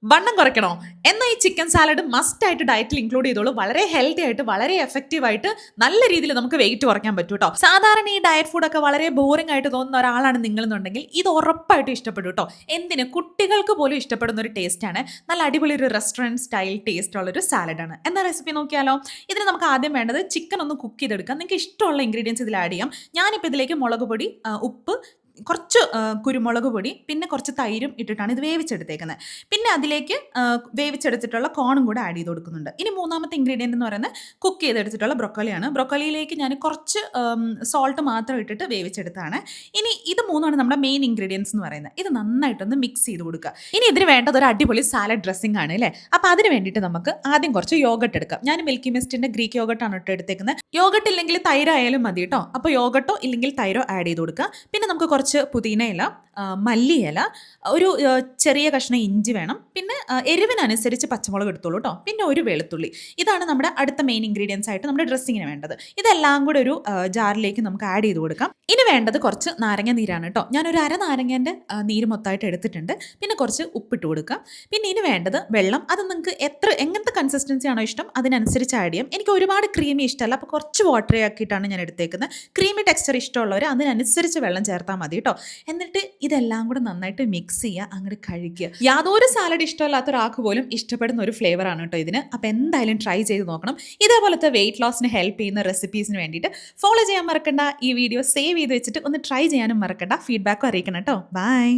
വണ്ണം കുറയ്ക്കണോ? എന്നാൽ ഈ ചിക്കൻ സാലഡ് മസ്റ്റ് ആയിട്ട് ഡയറ്റിൽ ഇൻക്ലൂഡ് ചെയ്തോളൂ. വളരെ ഹെൽത്തി ആയിട്ട് വളരെ എഫക്റ്റീവ് ആയിട്ട് നല്ല രീതിയിൽ നമുക്ക് വെയിറ്റ് കുറയ്ക്കാൻ പറ്റും കേട്ടോ. സാധാരണ ഈ ഡയറ്റ് ഫുഡൊക്കെ വളരെ ബോറിംഗ് ആയിട്ട് തോന്നുന്ന ഒരാളാണ് നിങ്ങളെന്നുണ്ടെങ്കിൽ ഇത് ഉറപ്പായിട്ട് ഇഷ്ടപ്പെടും കേട്ടോ. എന്തിന് കുട്ടികൾക്ക് പോലും ഇഷ്ടപ്പെടുന്ന ഒരു ടേസ്റ്റ് ആണ്. നല്ല അടിപൊളി ഒരു റെസ്റ്റോറൻറ്റ് സ്റ്റൈൽ ടേസ്റ്റ് ഉള്ള ഒരു സാലഡാണ്. എന്താ റെസിപ്പി നോക്കിയാലോ? ഇതിന് നമുക്ക് ആദ്യം വേണ്ടത് ചിക്കൻ ഒന്ന് കുക്ക് ചെയ്തെടുക്കാം. നിങ്ങൾക്ക് ഇഷ്ടമുള്ള ഇൻഗ്രീഡിയൻസ് ഇതിൽ ആഡ് ചെയ്യാം. ഞാനിപ്പോൾ ഇതിലേക്ക് മുളക് പൊടി, ഉപ്പ്, കുറച്ച് കുരുമുളക് പൊടി, പിന്നെ കുറച്ച് തൈരും ഇട്ടിട്ടാണ് ഇത് വേവിച്ചെടുത്തേക്കുന്നത്. പിന്നെ അതിലേക്ക് വേവിച്ചെടുത്തിട്ടുള്ള കോണും കൂടെ ആഡ് ചെയ്ത് കൊടുക്കുന്നുണ്ട്. ഇനി മൂന്നാമത്തെ ഇൻഗ്രീഡിയൻ്റ് എന്ന് പറയുന്നത് കുക്ക് ചെയ്തെടുത്തിട്ടുള്ള ബ്രൊക്കോളിയാണ്. ബ്രൊക്കോളിയിലേക്ക് ഞാൻ കുറച്ച് സോൾട്ട് മാത്രം ഇട്ടിട്ട് വേവിച്ചെടുത്താണ്. ഇനി ഇത് മൂന്നാണ് നമ്മുടെ മെയിൻ ഇൻഗ്രീഡിയൻസ് എന്ന് പറയുന്നത്. ഇത് നന്നായിട്ടൊന്ന് മിക്സ് ചെയ്ത് കൊടുക്കുക. ഇനി ഇതിന് വേണ്ടത് ഒരു അടിപൊളി സാലഡ് ഡ്രസ്സിംഗ് ആണ് അല്ലേ. അപ്പോൾ അതിന് വേണ്ടിയിട്ട് നമുക്ക് ആദ്യം കുറച്ച് യോഗട്ട് എടുക്കാം. ഞാൻ മിൽക്കി മിസ്റ്റിൻ്റെ ഗ്രീക്ക് യോഗട്ടാണ് ഇട്ട് എടുത്തേക്കുന്നത്. യോഗട്ട് ഇല്ലെങ്കിൽ തൈരായാലും മതി കേട്ടോ. അപ്പോൾ യോഗട്ടോ ഇല്ലെങ്കിൽ തൈരോ ആഡ് ചെയ്ത് കൊടുക്കുക. പിന്നെ നമുക്ക് കുറച്ച് പുതിന ഇല, മല്ലിയില, ഒരു ചെറിയ കഷ്ണം ഇഞ്ചി വേണം. പിന്നെ എരിവിനനുസരിച്ച് പച്ചമുളക് എടുത്തോളൂ കേട്ടോ. പിന്നെ ഒരു വെളുത്തുള്ളി. ഇതാണ് നമ്മുടെ അടുത്ത മെയിൻ ഇൻഗ്രീഡിയൻസ് ആയിട്ട് നമ്മുടെ ഡ്രസ്സിങ്ങിന് വേണ്ടത്. ഇതെല്ലാം കൂടെ ഒരു ജാറിലേക്ക് നമുക്ക് ആഡ് ചെയ്ത് കൊടുക്കാം. ഇനി വേണ്ടത് കുറച്ച് നാരങ്ങ നീരാണ് കേട്ടോ. ഞാനൊരു അര നാരങ്ങേൻ്റെ നീര് മൊത്തമായിട്ട് എടുത്തിട്ടുണ്ട്. പിന്നെ കുറച്ച് ഉപ്പിട്ട് കൊടുക്കാം. പിന്നെ ഇനി വേണ്ടത് വെള്ളം. അത് നിങ്ങൾക്ക് എങ്ങനത്തെ കൺസിസ്റ്റൻസി ആണോ ഇഷ്ടം അതിനനുസരിച്ച് ആഡ് ചെയ്യാം. എനിക്ക് ഒരുപാട് ക്രീമി ഇഷ്ടമല്ല, അപ്പോൾ കുറച്ച് വാട്ടറി ആക്കിയിട്ടാണ് ഞാൻ എടുത്തേക്കുന്നത്. ക്രീമി ടെക്സ്ചർ ഇഷ്ടമുള്ളവർ അതിനനുസരിച്ച് വെള്ളം ചേർത്താൽ മതി കേട്ടോ. എന്നിട്ട് ഇതെല്ലാം കൂടെ നന്നായിട്ട് മിക്സ് ചെയ്യുക, അങ്ങോട്ട് കഴിക്കുക. യാതൊരു സാലഡ് ഇഷ്ടമല്ലാത്ത ഒരാൾക്ക് പോലും ഇഷ്ടപ്പെടുന്ന ഒരു ഫ്ലേവറാണ് കേട്ടോ ഇതിന്. അപ്പോൾ എന്തായാലും ട്രൈ ചെയ്ത് നോക്കണം. ഇതേപോലത്തെ വെയിറ്റ് ലോസിന് ഹെൽപ്പ് ചെയ്യുന്ന റെസിപ്പീസിന് വേണ്ടിയിട്ട് ഫോളോ ചെയ്യാൻ മറക്കണ്ട. ഈ വീഡിയോ സേവ് ചെയ്ത് വെച്ചിട്ട് ഒന്ന് ട്രൈ ചെയ്യാനും മറക്കണ്ട. ഫീഡ്ബാക്കും അറിയിക്കണം കേട്ടോ. ബൈ.